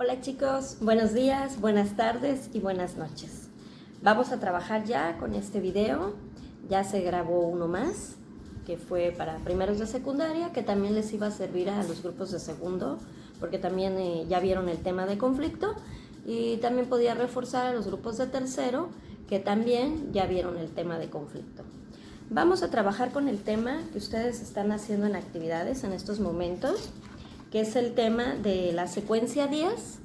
Hola chicos, buenos días, buenas tardes y buenas noches. Vamos a trabajar ya con este video. Ya se grabó uno más, que fue para primeros de secundaria, que también les iba a servir a los grupos de segundo, porque también ya vieron el tema de conflicto, y también podía reforzar a los grupos de tercero, que también ya vieron el tema de conflicto. Vamos a trabajar con el tema que ustedes están haciendo en actividades en estos momentos, que es el tema de la secuencia 10.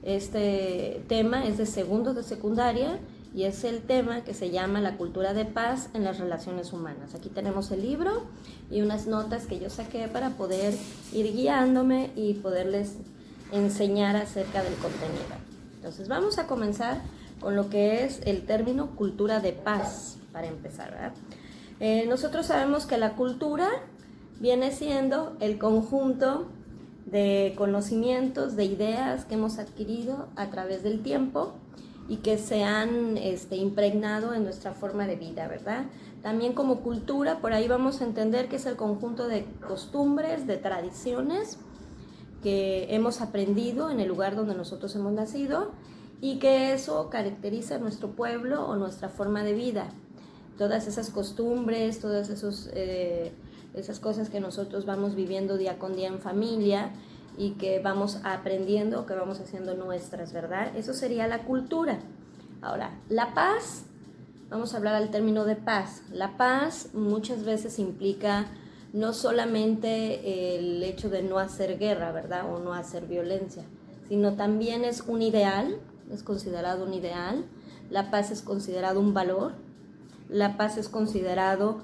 Este tema es de segundo de secundaria y es el tema que se llama la cultura de paz en las relaciones humanas. Aquí tenemos el libro y unas notas que yo saqué para poder ir guiándome y poderles enseñar acerca del contenido. Entonces vamos a comenzar con lo que es el término cultura de paz, para empezar, ¿verdad? Nosotros sabemos que la cultura viene siendo el conjunto de conocimientos, de ideas que hemos adquirido a través del tiempo y que se han impregnado en nuestra forma de vida, ¿verdad? También como cultura, por ahí vamos a entender que es el conjunto de costumbres, de tradiciones que hemos aprendido en el lugar donde nosotros hemos nacido y que eso caracteriza a nuestro pueblo o nuestra forma de vida. Todas esas costumbres, todas esas cosas que nosotros vamos viviendo día con día en familia y que vamos aprendiendo, que vamos haciendo nuestras, ¿verdad? Eso sería la cultura. Ahora, la paz, vamos a hablar al término de paz. La paz muchas veces implica no solamente el hecho de no hacer guerra, ¿verdad? O no hacer violencia, sino también es un ideal, es considerado un ideal. La paz es considerado un valor. La paz es considerado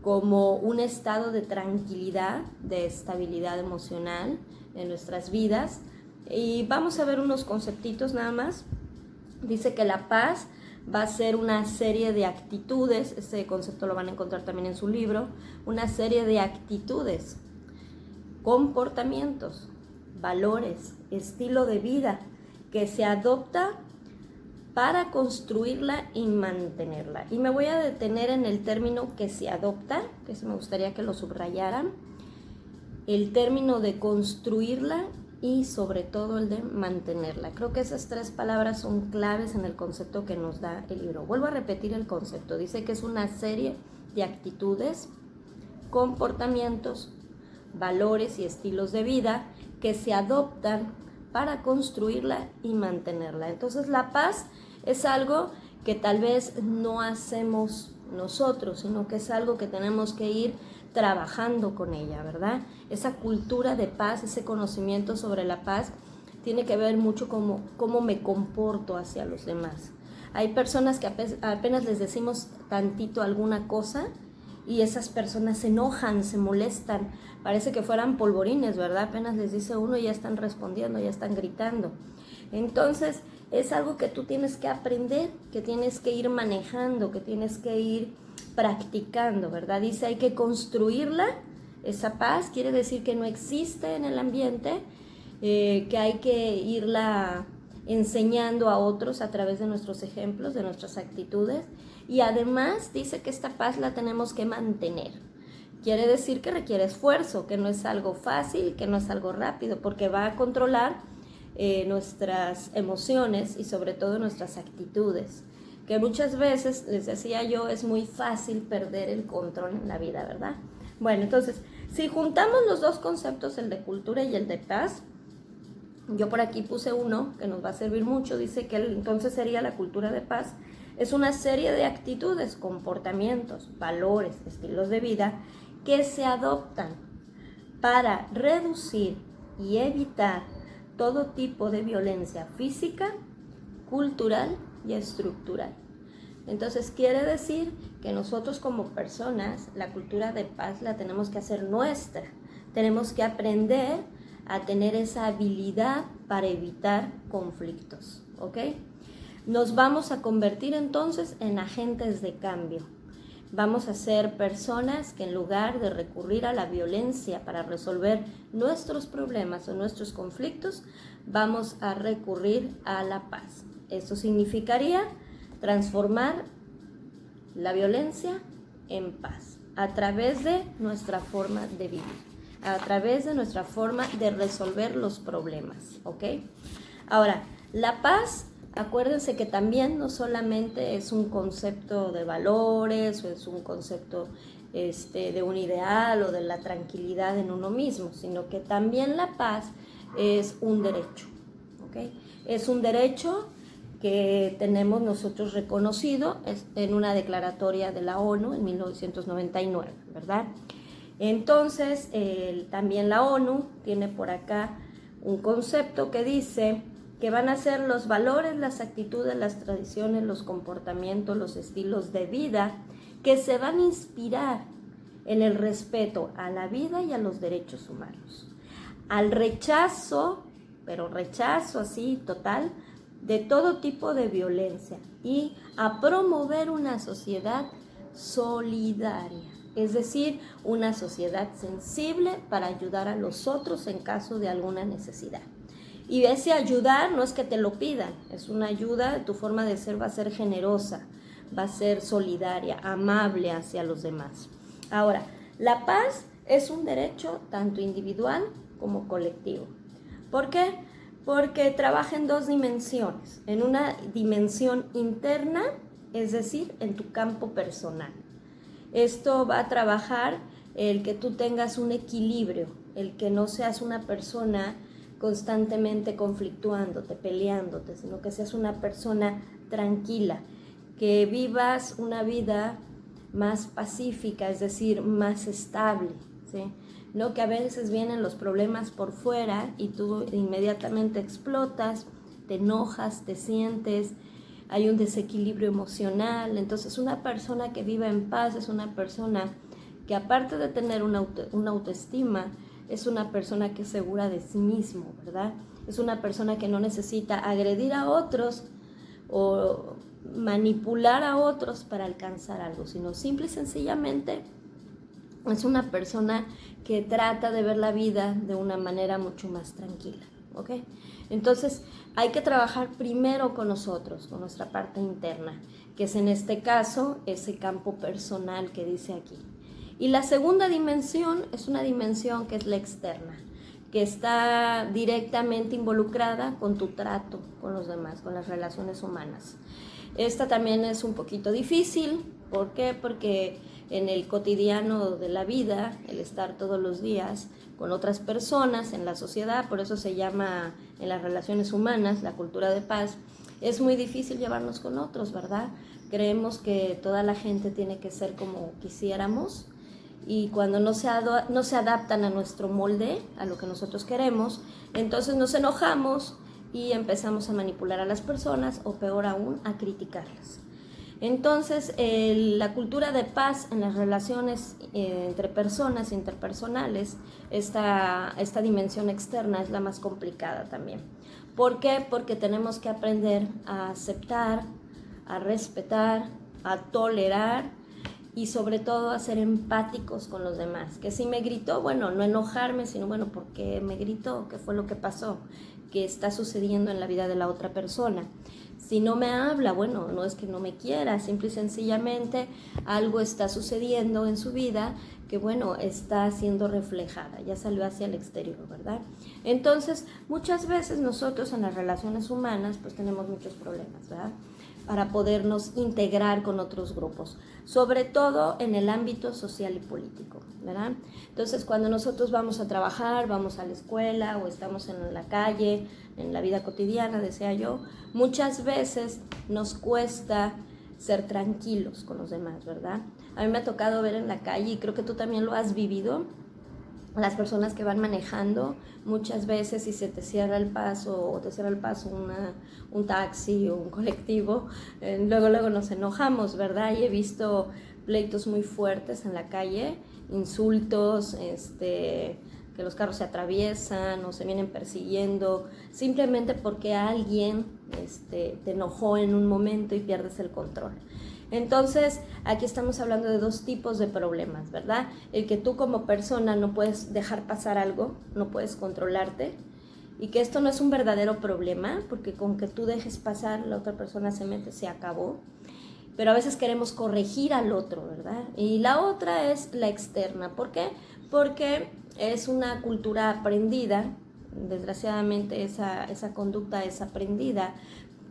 como un estado de tranquilidad, de estabilidad emocional en nuestras vidas. Y vamos a ver unos conceptitos nada más. Dice que la paz va a ser una serie de actitudes, este concepto lo van a encontrar también en su libro, una serie de actitudes, comportamientos, valores, estilo de vida que se adopta para construirla y mantenerla. Y me voy a detener en el término que se adopta, que me gustaría que lo subrayaran, el término de construirla y sobre todo el de mantenerla. Creo que esas tres palabras son claves en el concepto que nos da el libro. Vuelvo a repetir el concepto. Dice que es una serie de actitudes, comportamientos, valores y estilos de vida que se adoptan para construirla y mantenerla. Entonces la paz es algo que tal vez no hacemos nosotros, sino que es algo que tenemos que ir trabajando con ella, ¿verdad? Esa cultura de paz, ese conocimiento sobre la paz, tiene que ver mucho cómo me comporto hacia los demás. Hay personas que apenas les decimos tantito alguna cosa y esas personas se enojan, se molestan, parece que fueran polvorines, ¿verdad? Apenas les dice uno y ya están respondiendo, ya están gritando. Entonces, es algo que tú tienes que aprender, que tienes que ir manejando, que tienes que ir practicando, ¿verdad? Dice, hay que construirla, esa paz, quiere decir que no existe en el ambiente, que hay que irla enseñando a otros a través de nuestros ejemplos, de nuestras actitudes, y además dice que esta paz la tenemos que mantener. Quiere decir que requiere esfuerzo, que no es algo fácil, que no es algo rápido, porque va a controlar nuestras emociones y sobre todo nuestras actitudes, que muchas veces, les decía yo, es muy fácil perder el control en la vida, ¿verdad? Bueno, entonces, si juntamos los dos conceptos, el de cultura y el de paz, yo por aquí puse uno que nos va a servir mucho, dice que entonces sería la cultura de paz, es una serie de actitudes, comportamientos, valores, estilos de vida que se adoptan para reducir y evitar todo tipo de violencia física, cultural y estructural. Entonces quiere decir que nosotros como personas la cultura de paz la tenemos que hacer nuestra, tenemos que aprender a tener esa habilidad para evitar conflictos, ¿ok? Nos vamos a convertir entonces en agentes de cambio. Vamos a ser personas que en lugar de recurrir a la violencia para resolver nuestros problemas o nuestros conflictos, vamos a recurrir a la paz. Esto significaría transformar la violencia en paz a través de nuestra forma de vivir. a través de nuestra forma de resolver los problemas, ¿ok? Ahora, la paz, acuérdense que también no solamente es un concepto de valores o es un concepto de un ideal o de la tranquilidad en uno mismo, sino que también la paz es un derecho, ¿ok? Es un derecho que tenemos nosotros reconocido en una declaratoria de la ONU en 1999, ¿verdad? Entonces, también la ONU tiene por acá un concepto que dice que van a ser los valores, las actitudes, las tradiciones, los comportamientos, los estilos de vida que se van a inspirar en el respeto a la vida y a los derechos humanos, al rechazo, pero rechazo así total, de todo tipo de violencia y a promover una sociedad solidaria, es decir, una sociedad sensible para ayudar a los otros en caso de alguna necesidad. Y ese ayudar no es que te lo pidan, es una ayuda, tu forma de ser va a ser generosa, va a ser solidaria, amable hacia los demás. Ahora, la paz es un derecho tanto individual como colectivo. ¿Por qué? Porque trabaja en dos dimensiones. En una dimensión interna, es decir, en tu campo personal. Esto va a trabajar el que tú tengas un equilibrio, el que no seas una persona constantemente conflictuándote, peleándote, sino que seas una persona tranquila, que vivas una vida más pacífica, es decir, más estable, ¿sí? No que a veces vienen los problemas por fuera y tú inmediatamente explotas, te enojas, te sientes, hay un desequilibrio emocional. Entonces una persona que vive en paz es una persona que aparte de tener una autoestima, es una persona que es segura de sí mismo, ¿verdad? Es una persona que no necesita agredir a otros o manipular a otros para alcanzar algo, sino simple y sencillamente es una persona que trata de ver la vida de una manera mucho más tranquila, ¿ok? Entonces hay que trabajar primero con nosotros, con nuestra parte interna, que es en este caso ese campo personal que dice aquí. Y la segunda dimensión es una dimensión que es la externa, que está directamente involucrada con tu trato con los demás, con las relaciones humanas. Esta también es un poquito difícil. ¿Por qué? Porque en el cotidiano de la vida, el estar todos los días con otras personas en la sociedad, por eso se llama en las relaciones humanas la cultura de paz, es muy difícil llevarnos con otros, ¿verdad? Creemos que toda la gente tiene que ser como quisiéramos y cuando no se adaptan a nuestro molde, a lo que nosotros queremos, entonces nos enojamos y empezamos a manipular a las personas o peor aún, a criticarlas. Entonces, la cultura de paz en las relaciones entre personas interpersonales, esta dimensión externa es la más complicada también. ¿Por qué? Porque tenemos que aprender a aceptar, a respetar, a tolerar y sobre todo a ser empáticos con los demás. Que si me gritó, bueno, no enojarme, sino bueno, ¿por qué me gritó? ¿Qué fue lo que pasó? ¿Qué está sucediendo en la vida de la otra persona? Si no me habla, bueno, no es que no me quiera, simple y sencillamente algo está sucediendo en su vida que, bueno, está siendo reflejada, ya salió hacia el exterior, ¿verdad? Entonces, muchas veces nosotros en las relaciones humanas, pues tenemos muchos problemas, ¿verdad? Para podernos integrar con otros grupos, sobre todo en el ámbito social y político, ¿verdad? Entonces, cuando nosotros vamos a trabajar, vamos a la escuela o estamos en la calle, en la vida cotidiana, decía yo, muchas veces nos cuesta ser tranquilos con los demás, ¿verdad? A mí me ha tocado ver en la calle, y creo que tú también lo has vivido, las personas que van manejando, muchas veces si se te cierra el paso o te cierra el paso un taxi o un colectivo, luego nos enojamos, ¿verdad? Y he visto pleitos muy fuertes en la calle, insultos, que los carros se atraviesan o se vienen persiguiendo, simplemente porque alguien te enojó en un momento y pierdes el control. Entonces, aquí estamos hablando de dos tipos de problemas, ¿verdad? El que tú como persona no puedes dejar pasar algo, no puedes controlarte, y que esto no es un verdadero problema, porque con que tú dejes pasar, la otra persona se mete, se acabó. Pero a veces queremos corregir al otro, ¿verdad? Y la otra es la externa. ¿Por qué? Porque es una cultura aprendida, desgraciadamente esa conducta es aprendida,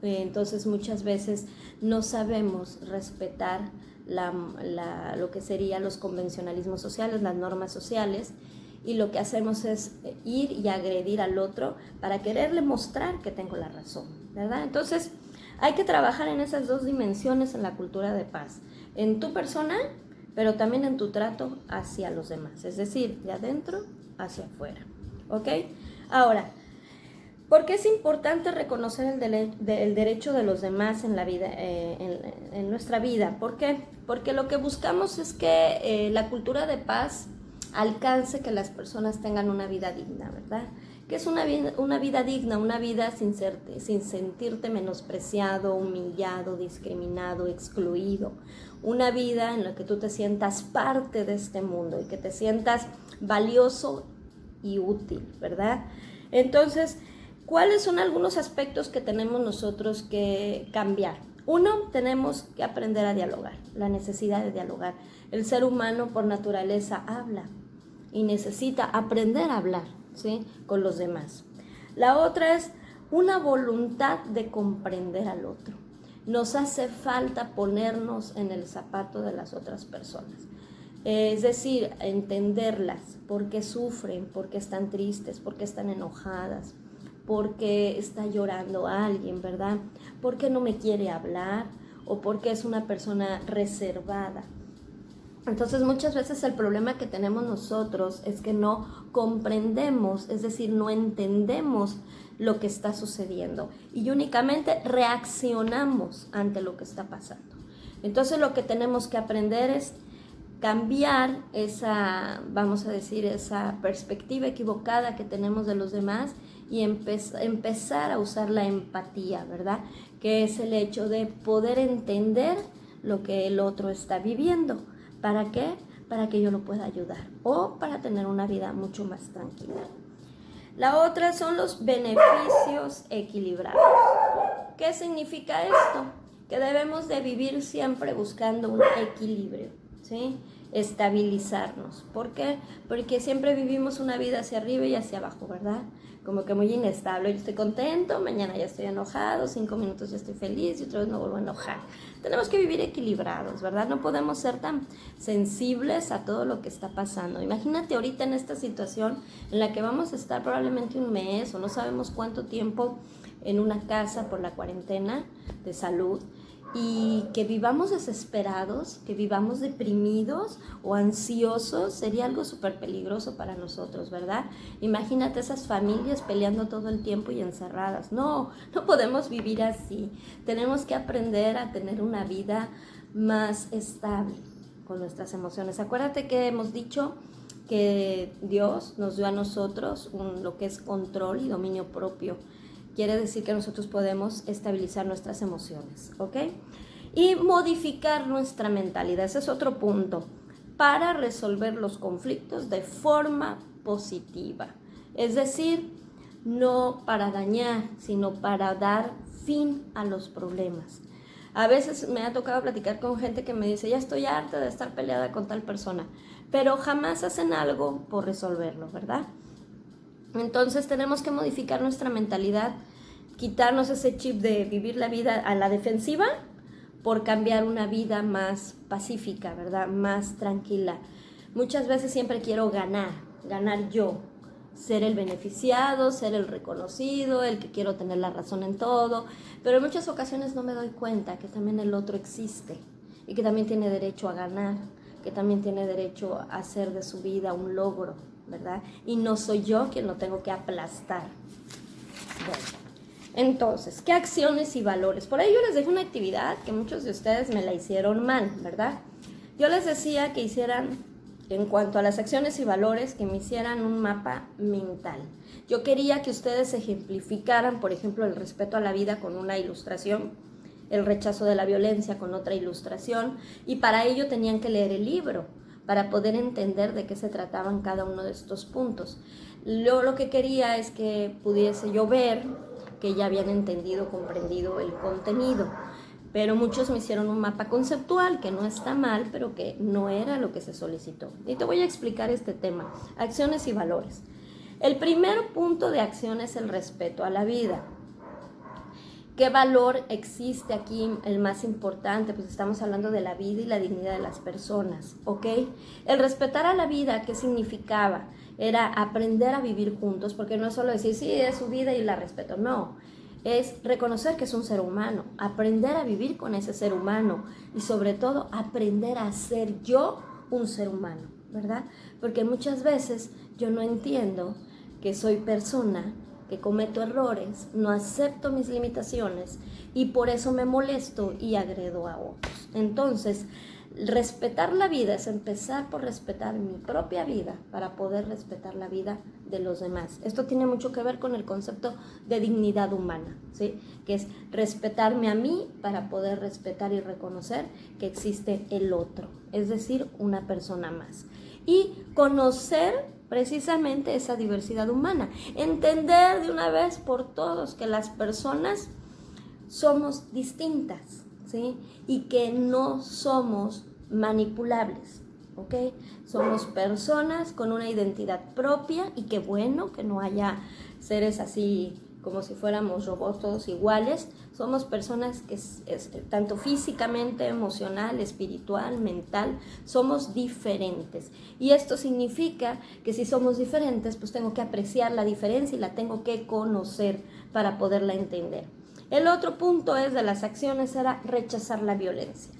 entonces muchas veces no sabemos respetar lo que serían los convencionalismos sociales, las normas sociales, y lo que hacemos es ir y agredir al otro para quererle mostrar que tengo la razón, ¿verdad? Entonces hay que trabajar en esas dos dimensiones en la cultura de paz, en tu persona, pero también en tu trato hacia los demás, es decir, de adentro hacia afuera, ¿ok? Ahora, ¿por qué es importante reconocer el derecho de los demás en la vida, en nuestra vida? ¿Por qué? Porque lo que buscamos es que la cultura de paz alcance que las personas tengan una vida digna, ¿verdad? ¿Qué es una vida digna? Una vida sin sentirte menospreciado, humillado, discriminado, excluido. Una vida en la que tú te sientas parte de este mundo y que te sientas valioso y útil, ¿verdad? Entonces, ¿cuáles son algunos aspectos que tenemos nosotros que cambiar? Uno, tenemos que aprender a dialogar, la necesidad de dialogar. El ser humano por naturaleza habla y necesita aprender a hablar, ¿sí?, con los demás. La otra es una voluntad de comprender al otro. Nos hace falta ponernos en el zapato de las otras personas. Es decir, entenderlas, por qué sufren, por qué están tristes, por qué están enojadas, por qué está llorando alguien, ¿verdad? ¿Por qué no me quiere hablar? O por qué es una persona reservada. Entonces muchas veces el problema que tenemos nosotros es que no comprendemos, es decir, no entendemos lo que está sucediendo y únicamente reaccionamos ante lo que está pasando. Entonces lo que tenemos que aprender es cambiar esa, vamos a decir, esa perspectiva equivocada que tenemos de los demás y empezar a usar la empatía, ¿verdad? Que es el hecho de poder entender lo que el otro está viviendo. ¿Para qué? Para que yo lo pueda ayudar o para tener una vida mucho más tranquila. La otra son los beneficios equilibrados. ¿Qué significa esto? Que debemos de vivir siempre buscando un equilibrio, ¿sí? Estabilizarnos. ¿Por qué? Porque siempre vivimos una vida hacia arriba y hacia abajo, ¿verdad? Como que muy inestable. Yo estoy contento, mañana ya estoy enojado, 5 minutos ya estoy feliz y otra vez me vuelvo a enojar. Tenemos que vivir equilibrados, ¿verdad? No podemos ser tan sensibles a todo lo que está pasando. Imagínate ahorita en esta situación en la que vamos a estar probablemente un mes o no sabemos cuánto tiempo en una casa por la cuarentena de salud, y que vivamos desesperados, que vivamos deprimidos o ansiosos, sería algo súper peligroso para nosotros, ¿verdad? Imagínate esas familias peleando todo el tiempo y encerradas. No podemos vivir así. Tenemos que aprender a tener una vida más estable con nuestras emociones. Acuérdate que hemos dicho que Dios nos dio a nosotros lo que es control y dominio propio. Quiere decir que nosotros podemos estabilizar nuestras emociones, ¿ok? Y modificar nuestra mentalidad, ese es otro punto, para resolver los conflictos de forma positiva. Es decir, no para dañar, sino para dar fin a los problemas. A veces me ha tocado platicar con gente que me dice, ya estoy harta de estar peleada con tal persona, pero jamás hacen algo por resolverlo, ¿verdad? Entonces tenemos que modificar nuestra mentalidad, quitarnos ese chip de vivir la vida a la defensiva por cambiar una vida más pacífica, ¿verdad? Más tranquila. Muchas veces siempre quiero ganar yo, ser el beneficiado, ser el reconocido, el que quiero tener la razón en todo, pero en muchas ocasiones no me doy cuenta que también el otro existe y que también tiene derecho a ganar, que también tiene derecho a hacer de su vida un logro, ¿verdad? Y no soy yo quien lo tengo que aplastar. Bueno, entonces, ¿qué acciones y valores? Por ahí yo les dejé una actividad que muchos de ustedes me la hicieron mal, ¿verdad? Yo les decía que hicieran, en cuanto a las acciones y valores, que me hicieran un mapa mental. Yo quería que ustedes ejemplificaran, por ejemplo, el respeto a la vida con una ilustración, el rechazo de la violencia con otra ilustración, y para ello tenían que leer el libro para poder entender de qué se trataban cada uno de estos puntos. Lo que quería es que pudiese yo ver que ya habían entendido, comprendido el contenido. pero muchos me hicieron un mapa conceptual que no está mal, pero que no era lo que se solicitó. Y te voy a explicar este tema, acciones y valores. El primer punto de acción es el respeto a la vida. ¿Qué valor existe aquí? El más importante, pues estamos hablando de la vida y la dignidad de las personas, ¿ok? El respetar a la vida, ¿qué significaba? Era aprender a vivir juntos, porque no es solo decir, sí, es su vida y la respeto, no. Es reconocer que es un ser humano, aprender a vivir con ese ser humano y sobre todo aprender a ser yo un ser humano, ¿verdad? Porque muchas veces yo no entiendo que soy persona, que cometo errores, no acepto mis limitaciones y por eso me molesto y agredo a otros. Entonces, respetar la vida es empezar por respetar mi propia vida para poder respetar la vida de los demás. Esto tiene mucho que ver con el concepto de dignidad humana, ¿sí? Que es respetarme a mí para poder respetar y reconocer que existe el otro, es decir, una persona más. Y conocer precisamente esa diversidad humana, entender de una vez por todos que las personas somos distintas, ¿sí? Y que no somos manipulables, ¿ok? Somos personas con una identidad propia y qué bueno que no haya seres así como si fuéramos robots todos iguales. Somos personas que tanto físicamente, emocional, espiritual, mental, somos diferentes. Y esto significa que si somos diferentes, pues tengo que apreciar la diferencia y la tengo que conocer para poderla entender. El otro punto de las acciones era rechazar la violencia.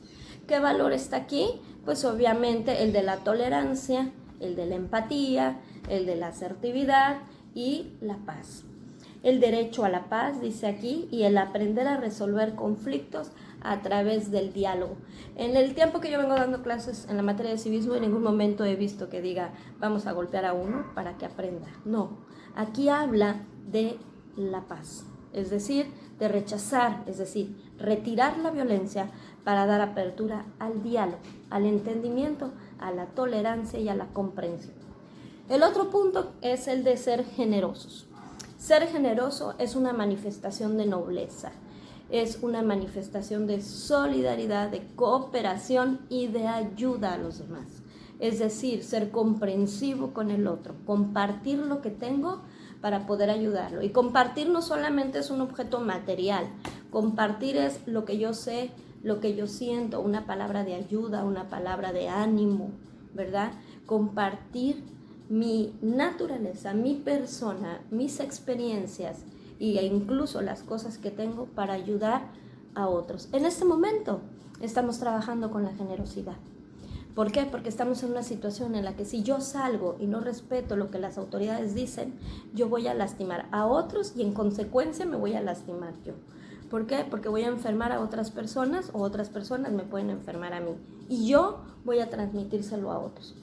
¿Qué valor está aquí? Pues obviamente el de la tolerancia, el de la empatía, el de la asertividad y la paz. El derecho a la paz, dice aquí, y el aprender a resolver conflictos a través del diálogo. En el tiempo que yo vengo dando clases en la materia de civismo, en ningún momento he visto que diga, vamos a golpear a uno para que aprenda. No, aquí habla de la paz, es decir, de rechazar, es decir, retirar la violencia para dar apertura al diálogo, al entendimiento, a la tolerancia y a la comprensión. El otro punto es el de ser generosos. Ser generoso es una manifestación de nobleza, es una manifestación de solidaridad, de cooperación y de ayuda a los demás. Es decir, ser comprensivo con el otro, compartir lo que tengo para poder ayudarlo. Y compartir no solamente es un objeto material, compartir es lo que yo sé, lo que yo siento, una palabra de ayuda, una palabra de ánimo, ¿verdad? Compartir mi naturaleza, mi persona, mis experiencias e incluso las cosas que tengo para ayudar a otros. En este momento estamos trabajando con la generosidad. ¿Por qué? Porque estamos en una situación en la que si yo salgo y no respeto lo que las autoridades dicen, yo voy a lastimar a otros y en consecuencia me voy a lastimar yo. ¿Por qué? Porque voy a enfermar a otras personas o otras personas me pueden enfermar a mí y yo voy a transmitírselo a otros.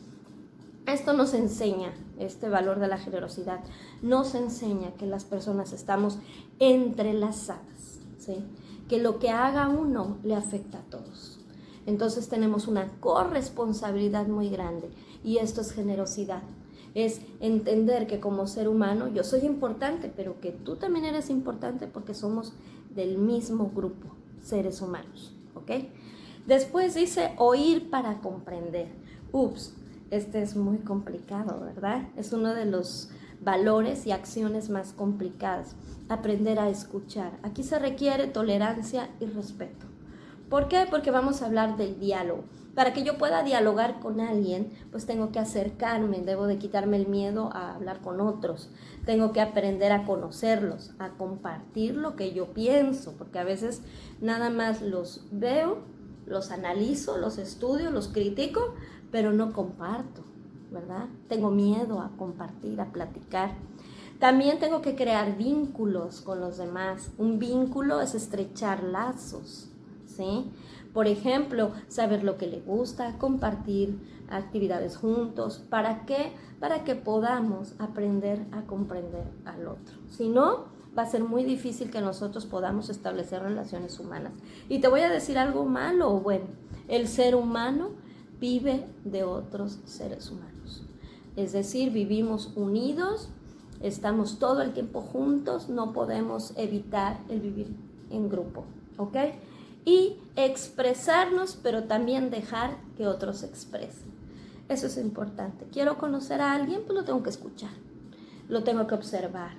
Esto nos enseña, este valor de la generosidad, nos enseña que las personas estamos entrelazadas, ¿sí? Que lo que haga uno le afecta a todos. Entonces tenemos una corresponsabilidad muy grande y esto es generosidad. Es entender que como ser humano yo soy importante, pero que tú también eres importante porque somos del mismo grupo, seres humanos, ¿ok? Después dice oír para comprender. Este es muy complicado, ¿verdad? Es uno de los valores y acciones más complicadas. Aprender a escuchar. Aquí se requiere tolerancia y respeto. ¿Por qué? Porque vamos a hablar del diálogo. Para que yo pueda dialogar con alguien, pues tengo que acercarme, debo de quitarme el miedo a hablar con otros. Tengo que aprender a conocerlos, a compartir lo que yo pienso, porque a veces nada más los veo, los analizo, los estudio, los critico, pero no comparto, ¿verdad? Tengo miedo a compartir, a platicar. También tengo que crear vínculos con los demás. Un vínculo es estrechar lazos, ¿sí? Por ejemplo, saber lo que le gusta, compartir actividades juntos. ¿Para qué? Para que podamos aprender a comprender al otro. Si no, va a ser muy difícil que nosotros podamos establecer relaciones humanas. Y te voy a decir algo malo o bueno. El ser humano vive de otros seres humanos. Es decir, vivimos unidos, estamos todo el tiempo juntos, no podemos evitar el vivir en grupo, ¿ok? y expresarnos, pero también dejar que otros expresen. Eso es importante. Quiero conocer a alguien, pues lo tengo que escuchar, lo tengo que observar,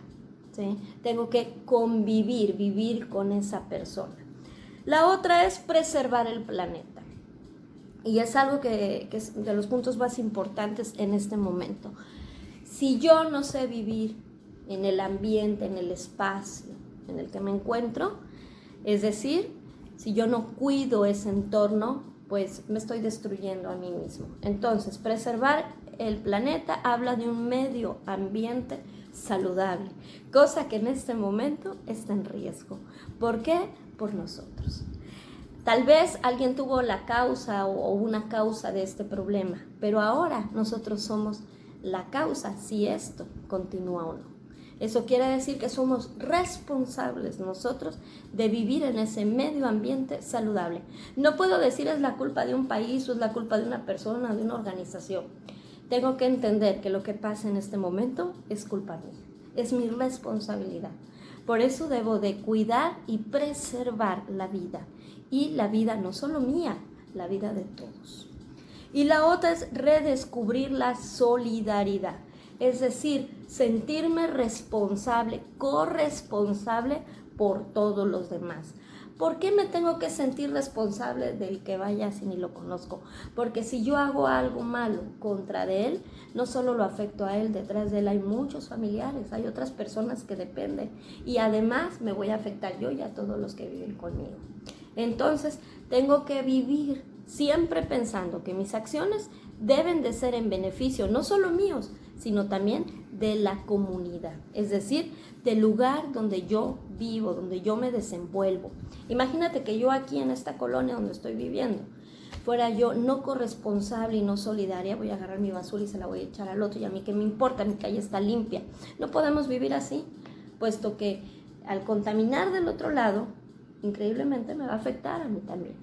¿sí? Tengo que convivir, vivir con esa persona. La otra es preservar el planeta. Y es algo que es de los puntos más importantes en este momento. Si yo no sé vivir en el ambiente, en el espacio en el que me encuentro, es decir, si yo no cuido ese entorno, pues me estoy destruyendo a mí mismo. Entonces, preservar el planeta habla de un medio ambiente saludable, cosa que en este momento está en riesgo. ¿Por qué? Por nosotros. Tal vez alguien tuvo la causa o una causa de este problema, pero ahora nosotros somos la causa si esto continúa o no. Eso quiere decir que somos responsables nosotros de vivir en ese medio ambiente saludable. No puedo decir es la culpa de un país o es la culpa de una persona, de una organización. Tengo que entender que lo que pasa en este momento es culpa mía, es mi responsabilidad. Por eso debo de cuidar y preservar la vida. Y la vida no solo mía, la vida de todos. Y la otra es redescubrir la solidaridad. Es decir, sentirme responsable, corresponsable por todos los demás. ¿Por qué me tengo que sentir responsable del que vaya si ni lo conozco? Porque si yo hago algo malo contra de él, no solo lo afecto a él, detrás de él hay muchos familiares, hay otras personas que dependen. Y además me voy a afectar yo y a todos los que viven conmigo. Entonces, tengo que vivir siempre pensando que mis acciones deben de ser en beneficio, no solo míos, sino también de la comunidad, es decir, del lugar donde yo vivo, donde yo me desenvuelvo. Imagínate que yo aquí en esta colonia donde estoy viviendo, fuera yo no corresponsable y no solidaria, voy a agarrar mi basura y se la voy a echar al otro, y a mí qué me importa, mi calle está limpia. No podemos vivir así, puesto que al contaminar del otro lado, increíblemente me va a afectar a mí también.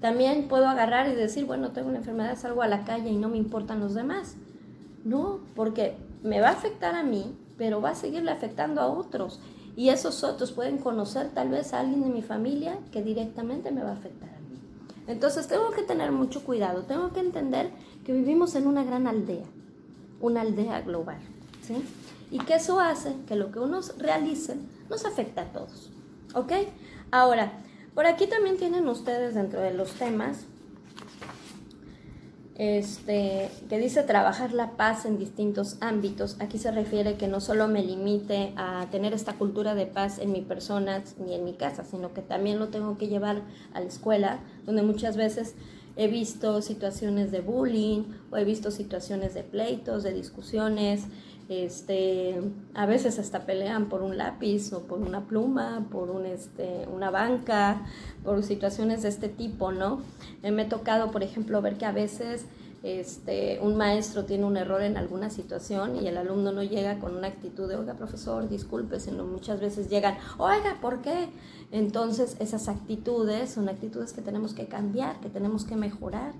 También puedo agarrar y decir, bueno, tengo una enfermedad, salgo a la calle y no me importan los demás. No, porque me va a afectar a mí, pero va a seguirle afectando a otros. Y esos otros pueden conocer tal vez a alguien de mi familia que directamente me va a afectar a mí. Entonces tengo que tener mucho cuidado, tengo que entender que vivimos en una gran aldea, una aldea global, ¿sí? Y que eso hace que lo que unos realicen nos afecta a todos, ¿ok? Ahora, por aquí también tienen ustedes dentro de los temas que dice trabajar la paz en distintos ámbitos. Aquí se refiere que no solo me limite a tener esta cultura de paz en mi persona ni en mi casa, sino que también lo tengo que llevar a la escuela, donde muchas veces he visto situaciones de bullying o he visto situaciones de pleitos, de discusiones. A veces hasta pelean por un lápiz o por una pluma, por una banca, por situaciones de este tipo, ¿no? Me ha tocado, por ejemplo, ver que a veces un maestro tiene un error en alguna situación y el alumno no llega con una actitud de, oiga, profesor, disculpe, sino muchas veces llegan, oiga, ¿por qué? Entonces, esas actitudes son actitudes que tenemos que cambiar, que tenemos que mejorar,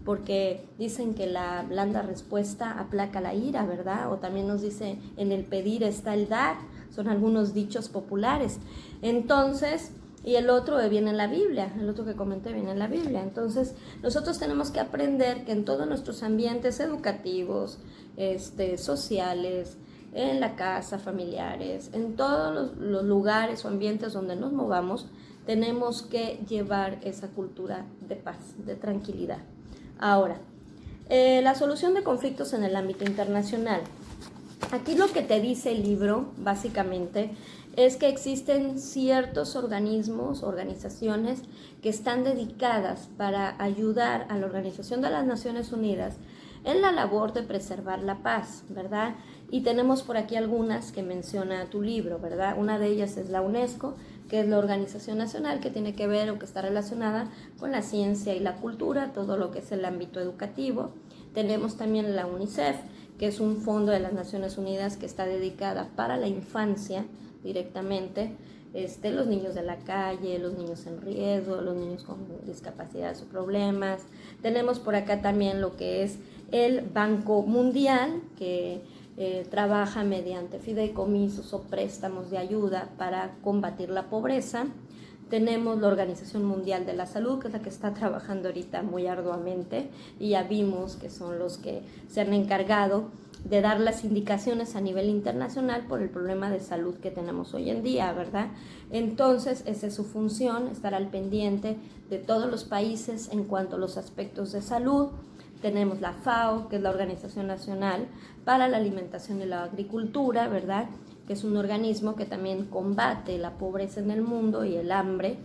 porque dicen que la blanda respuesta aplaca la ira, ¿verdad? O también nos dice, en el pedir está el dar, son algunos dichos populares. Entonces, y el otro viene en la Biblia, el otro que comenté viene en la Biblia. Entonces, nosotros tenemos que aprender que en todos nuestros ambientes educativos, sociales, en la casa, familiares, en todos los lugares o ambientes donde nos movamos, tenemos que llevar esa cultura de paz, de tranquilidad. Ahora, la solución de conflictos en el ámbito internacional. Aquí lo que te dice el libro, básicamente, es que existen ciertos organismos, organizaciones que están dedicadas para ayudar a la Organización de las Naciones Unidas en la labor de preservar la paz, ¿verdad? Y tenemos por aquí algunas que menciona tu libro, ¿verdad? Una de ellas es la UNESCO, que es la organización nacional que tiene que ver o que está relacionada con la ciencia y la cultura, todo lo que es el ámbito educativo. Tenemos también la UNICEF, que es un fondo de las Naciones Unidas que está dedicada para la infancia directamente, los niños de la calle, los niños en riesgo, los niños con discapacidades o problemas. Tenemos por acá también lo que es el Banco Mundial, que trabaja mediante fideicomisos o préstamos de ayuda para combatir la pobreza. Tenemos la Organización Mundial de la Salud, que es la que está trabajando ahorita muy arduamente, y ya vimos que son los que se han encargado de dar las indicaciones a nivel internacional por el problema de salud que tenemos hoy en día, ¿verdad? Entonces, esa es su función, estar al pendiente de todos los países en cuanto a los aspectos de salud. Tenemos la FAO, que es la Organización Nacional para la Alimentación y la Agricultura, ¿verdad?, que es un organismo que también combate la pobreza en el mundo y el hambre.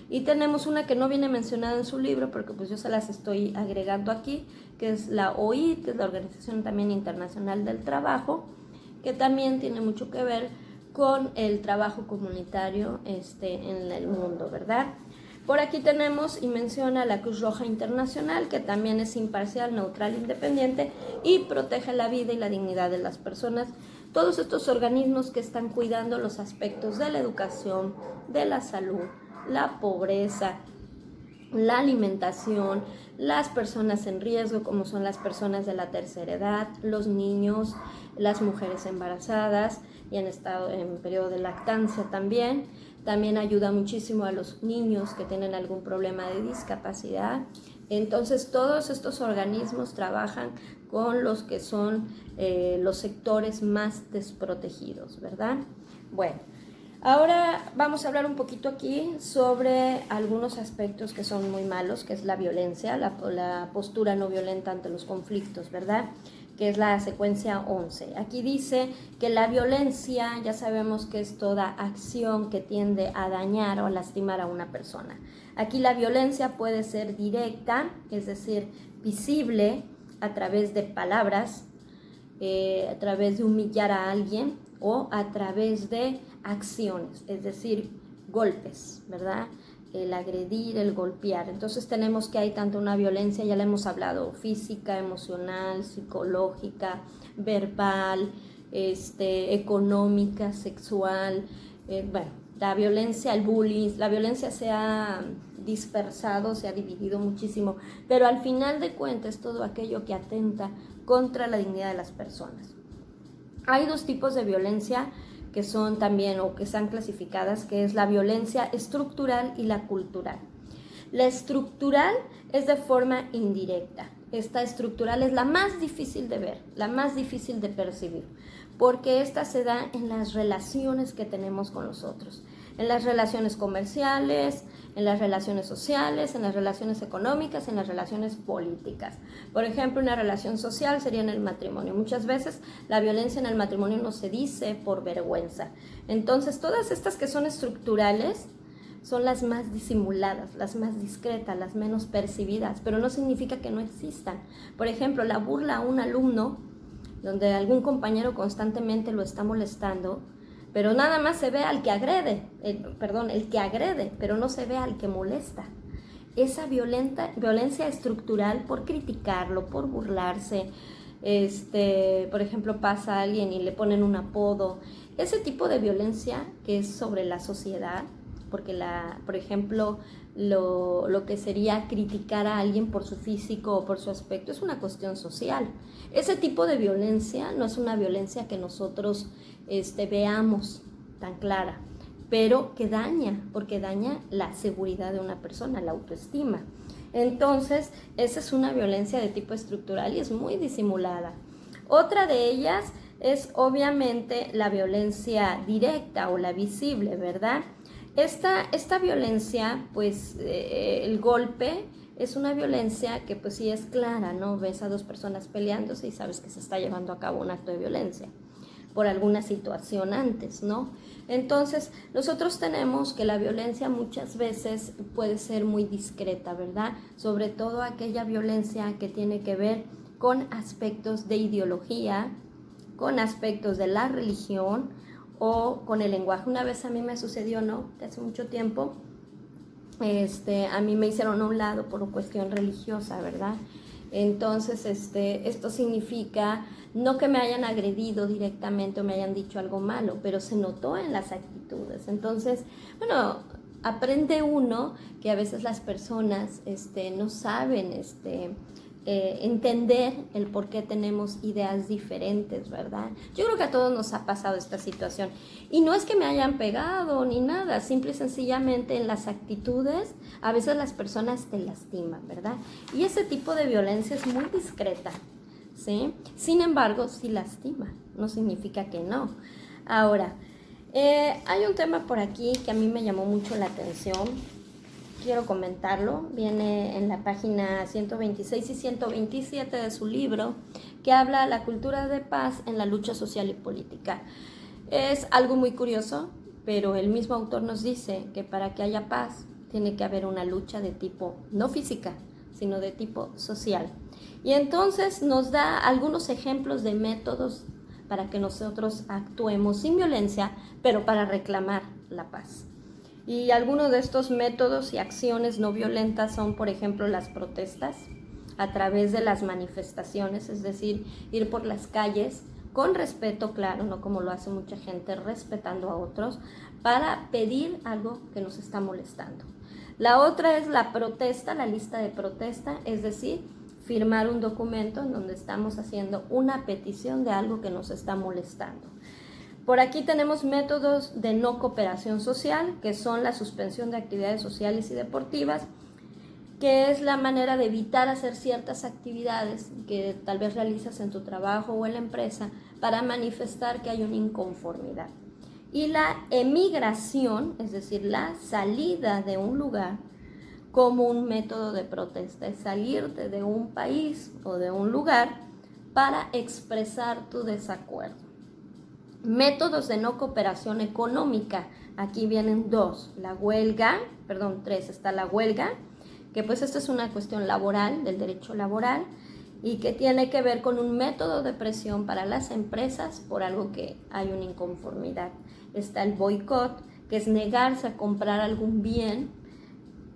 Y tenemos una que no viene mencionada en su libro, porque pues yo se las estoy agregando aquí, que es la OIT, que es la Organización también Internacional del Trabajo, que también tiene mucho que ver con el trabajo comunitario en el mundo, ¿verdad? Por aquí tenemos y menciona la Cruz Roja Internacional, que también es imparcial, neutral, independiente y protege la vida y la dignidad de las personas. Todos estos organismos que están cuidando los aspectos de la educación, de la salud, la pobreza, la alimentación, las personas en riesgo, como son las personas de la tercera edad, los niños, las mujeres embarazadas y en periodo de lactancia también. También ayuda muchísimo a los niños que tienen algún problema de discapacidad. Entonces, todos estos organismos trabajan con los que son los sectores más desprotegidos, ¿verdad? Bueno, ahora vamos a hablar un poquito aquí sobre algunos aspectos que son muy malos, que es la violencia, la postura no violenta ante los conflictos, ¿verdad?, que es la secuencia 11. Aquí dice que la violencia, ya sabemos que es toda acción que tiende a dañar o a lastimar a una persona. Aquí la violencia puede ser directa, es decir, visible a través de palabras, a través de humillar a alguien o a través de acciones, es decir, golpes, ¿verdad?, el agredir, el golpear. Entonces tenemos que hay tanto una violencia, ya la hemos hablado, física, emocional, psicológica, verbal, económica, sexual, bueno, la violencia, el bullying, la violencia se ha dispersado, se ha dividido muchísimo, pero al final de cuentas todo aquello que atenta contra la dignidad de las personas. Hay dos tipos de violencia que son también o que están clasificadas, que es la violencia estructural y la cultural. La estructural es de forma indirecta. Esta estructural es la más difícil de ver, la más difícil de percibir, porque esta se da en las relaciones que tenemos con los otros, en las relaciones comerciales, en las relaciones sociales, en las relaciones económicas, en las relaciones políticas. Por ejemplo, una relación social sería en el matrimonio. Muchas veces la violencia en el matrimonio no se dice por vergüenza. Entonces, todas estas que son estructurales son las más disimuladas, las más discretas, las menos percibidas, pero no significa que no existan. Por ejemplo, la burla a un alumno, donde algún compañero constantemente lo está molestando, pero nada más se ve al que agrede, el que agrede, pero no se ve al que molesta. Esa violencia estructural por criticarlo, por burlarse, por ejemplo, pasa a alguien y le ponen un apodo, ese tipo de violencia que es sobre la sociedad, porque por ejemplo, lo que sería criticar a alguien por su físico o por su aspecto es una cuestión social. Ese tipo de violencia no es una violencia que nosotros veamos tan clara, pero que daña, porque daña la seguridad de una persona, la autoestima. Entonces, esa es una violencia de tipo estructural y es muy disimulada. Otra de ellas es obviamente la violencia directa o la visible, ¿verdad? Esta violencia, pues el golpe es una violencia que pues sí es clara, ¿no? Ves a dos personas peleándose y sabes que se está llevando a cabo un acto de violencia por alguna situación antes, ¿no? Entonces, nosotros tenemos que la violencia muchas veces puede ser muy discreta, ¿verdad? Sobre todo aquella violencia que tiene que ver con aspectos de ideología, con aspectos de la religión o con el lenguaje. Una vez a mí me sucedió, ¿no?, de hace mucho tiempo, a mí me hicieron a un lado por cuestión religiosa, ¿verdad? Entonces, esto significa no que me hayan agredido directamente o me hayan dicho algo malo, pero se notó en las actitudes. Entonces, bueno, aprende uno que a veces las personas no saben entender el por qué tenemos ideas diferentes, ¿verdad? Yo creo que a todos nos ha pasado esta situación. Y no es que me hayan pegado ni nada, simple y sencillamente en las actitudes, a veces las personas te lastiman, ¿verdad? Y ese tipo de violencia es muy discreta, ¿sí? Sin embargo, sí lastima, no significa que no. Ahora, hay un tema por aquí que a mí me llamó mucho la atención. Quiero comentarlo, viene en la página 126 y 127 de su libro, que habla de la cultura de paz en la lucha social y política. Es algo muy curioso, pero el mismo autor nos dice que para que haya paz tiene que haber una lucha de tipo no física, sino de tipo social. Y entonces nos da algunos ejemplos de métodos para que nosotros actuemos sin violencia, pero para reclamar la paz. Y algunos de estos métodos y acciones no violentas son, por ejemplo, las protestas a través de las manifestaciones, es decir, ir por las calles con respeto, claro, no como lo hace mucha gente, respetando a otros, para pedir algo que nos está molestando. La otra es la protesta, la lista de protesta, es decir, firmar un documento en donde estamos haciendo una petición de algo que nos está molestando. Por aquí tenemos métodos de no cooperación social, que son la suspensión de actividades sociales y deportivas, que es la manera de evitar hacer ciertas actividades que tal vez realizas en tu trabajo o en la empresa para manifestar que hay una inconformidad. Y la emigración, es decir, la salida de un lugar como un método de protesta, es salirte de un país o de un lugar para expresar tu desacuerdo. Métodos de no cooperación económica, aquí vienen tres, está la huelga, que pues esta es una cuestión laboral, del derecho laboral, y que tiene que ver con un método de presión para las empresas por algo que hay una inconformidad. Está el boicot, que es negarse a comprar algún bien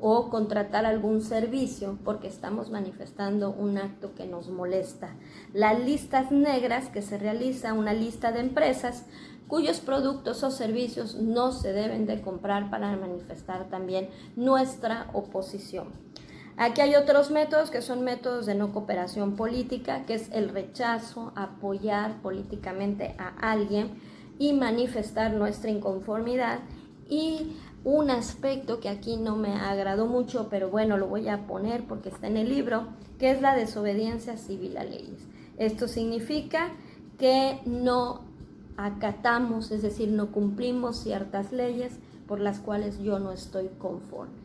o contratar algún servicio porque estamos manifestando un acto que nos molesta. Las listas negras, que se realiza una lista de empresas cuyos productos o servicios no se deben de comprar para manifestar también nuestra oposición. Aquí hay otros métodos que son métodos de no cooperación política, que es el rechazo, apoyar políticamente a alguien y manifestar nuestra inconformidad. Y un aspecto que aquí no me agradó mucho, pero bueno, lo voy a poner porque está en el libro, que es la desobediencia civil a leyes. Esto significa que no acatamos, es decir, no cumplimos ciertas leyes por las cuales yo no estoy conforme.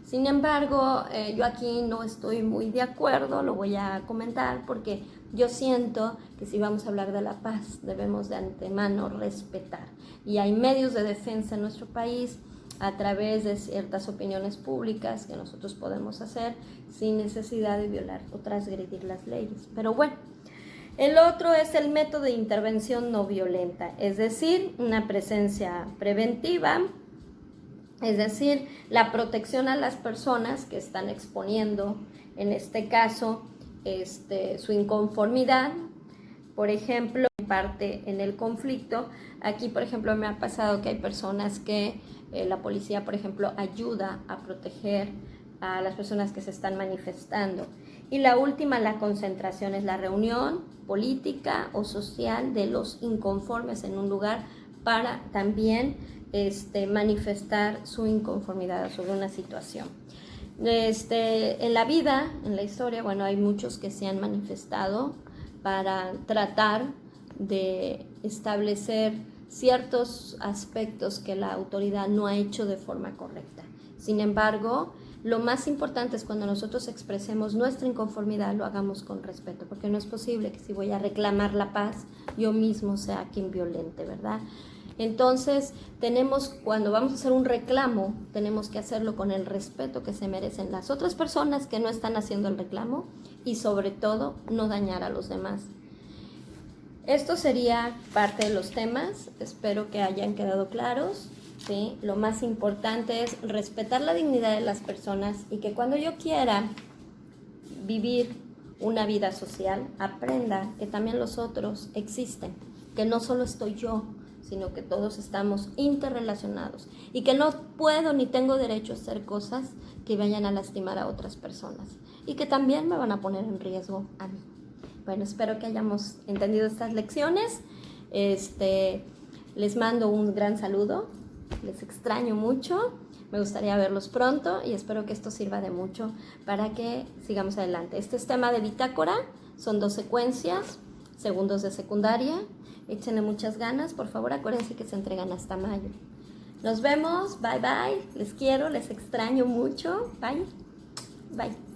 Sin embargo, yo aquí no estoy muy de acuerdo, lo voy a comentar porque yo siento que si vamos a hablar de la paz debemos de antemano respetar. Y hay medios de defensa en nuestro país a través de ciertas opiniones públicas que nosotros podemos hacer sin necesidad de violar o transgredir las leyes. Pero bueno, el otro es el método de intervención no violenta, es decir, una presencia preventiva, es decir, la protección a las personas que están exponiendo, en este caso, su inconformidad, por ejemplo, parte en el conflicto. Aquí, por ejemplo, me ha pasado que hay personas que la policía, por ejemplo, ayuda a proteger a las personas que se están manifestando. Y la última, la concentración, es la reunión política o social de los inconformes en un lugar para también manifestar su inconformidad sobre una situación. En la vida, en la historia, bueno, hay muchos que se han manifestado para tratar de establecer ciertos aspectos que la autoridad no ha hecho de forma correcta. Sin embargo, lo más importante es cuando nosotros expresemos nuestra inconformidad, lo hagamos con respeto, porque no es posible que si voy a reclamar la paz, yo mismo sea quien violente, ¿verdad? Entonces, cuando vamos a hacer un reclamo, tenemos que hacerlo con el respeto que se merecen las otras personas que no están haciendo el reclamo y sobre todo no dañar a los demás. Esto sería parte de los temas, espero que hayan quedado claros, ¿sí? Lo más importante es respetar la dignidad de las personas y que cuando yo quiera vivir una vida social, aprenda que también los otros existen, que no solo estoy yo, sino que todos estamos interrelacionados y que no puedo ni tengo derecho a hacer cosas que vayan a lastimar a otras personas y que también me van a poner en riesgo a mí. Bueno, espero que hayamos entendido estas lecciones. Les mando un gran saludo, les extraño mucho, me gustaría verlos pronto y espero que esto sirva de mucho para que sigamos adelante. Este es tema de bitácora, son 2 secuencias, segundos de secundaria. Échenle muchas ganas, por favor, acuérdense que se entregan hasta mayo. Nos vemos, bye bye, les quiero, les extraño mucho, bye, bye.